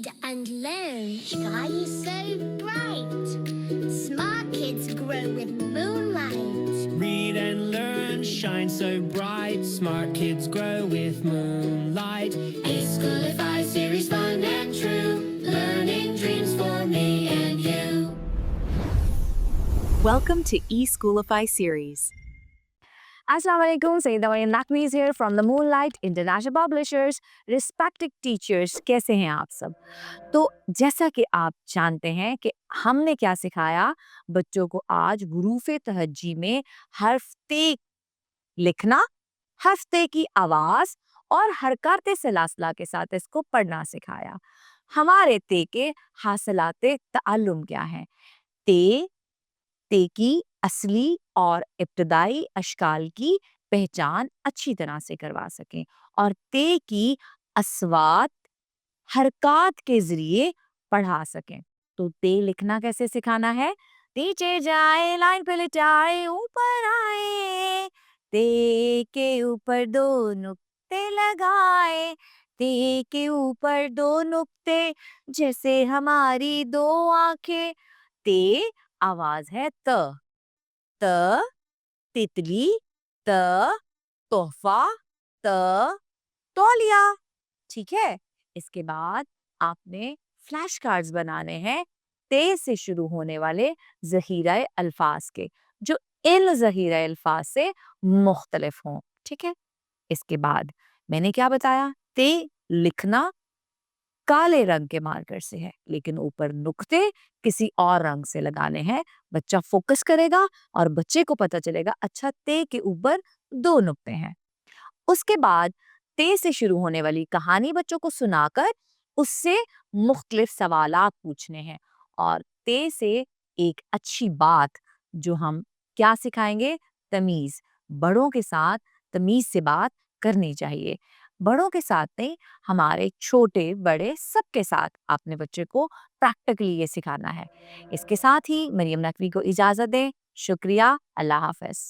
Read and learn. Sky is so bright. Smart kids grow with moonlight. Read and learn, shine so bright. Smart kids grow with moonlight. E-Schoolify series, fun and true. Learning dreams for me and you. Welcome to E-Schoolify series. Assalamu alaikum, Sayyida Maryam Naqvi is here from the Moonlight International Publishers. Respected teachers, कैसे हैं आप सब? तो जैसा कि आप जानते हैं कि हमने क्या सिखाया बच्चों को आज हुरूफ तहज्जी में हर्फ ते लिखना, हर्फ ते की आवाज और हरकत सलासला के साथ इसको पढ़ना सिखाया। हमारे ते के हासिलाते ताल्लुम क्या हैं? ते की असली और इब्तदाई अशकाल की पहचान अच्छी तरह से करवा सकें और ते की अस्वात हरकत के जरिए पढ़ा सकें। तो ते लिखना कैसे सिखाना है? नीचे जाए लाइन पे लिटाए ऊपर आए, ते के ऊपर दो नुक्ते लगाए, ते के ऊपर दो नुक्ते जैसे हमारी दो आंखें। ते आवाज है त तितली, त तोहफा, त तौलिया। ठीक है, इसके बाद आपने फ्लैश कार्ड्स बनाने हैं ते से शुरू होने वाले ज़हीरा अल्फाज के, जो इन ज़हीरा अल्फाज से मुख्तलिफ हों। ठीक है, इसके बाद मैंने क्या बताया? ते लिखना काले रंग के मार्कर से है, लेकिन ऊपर नुक्ते किसी और रंग से लगाने हैं। बच्चा फोकस करेगा और बच्चे को पता चलेगा अच्छा ते के ऊपर दो नुक्ते हैं। उसके बाद ते से शुरू होने वाली कहानी बच्चों को सुनाकर उससे मुख्तलिफ सवालात पूछने हैं और ते से एक अच्छी बात जो हम क्या सिखाएंगे? तमीज। बड़ों के साथ तमीज से बात करनी चाहिए। बड़ों के साथ नहीं, हमारे छोटे बड़े सबके साथ अपने बच्चे को प्रैक्टिकली ये सिखाना है। इसके साथ ही मरियम नकवी को इजाज़त दें। शुक्रिया। अल्लाह हाफ़िज़।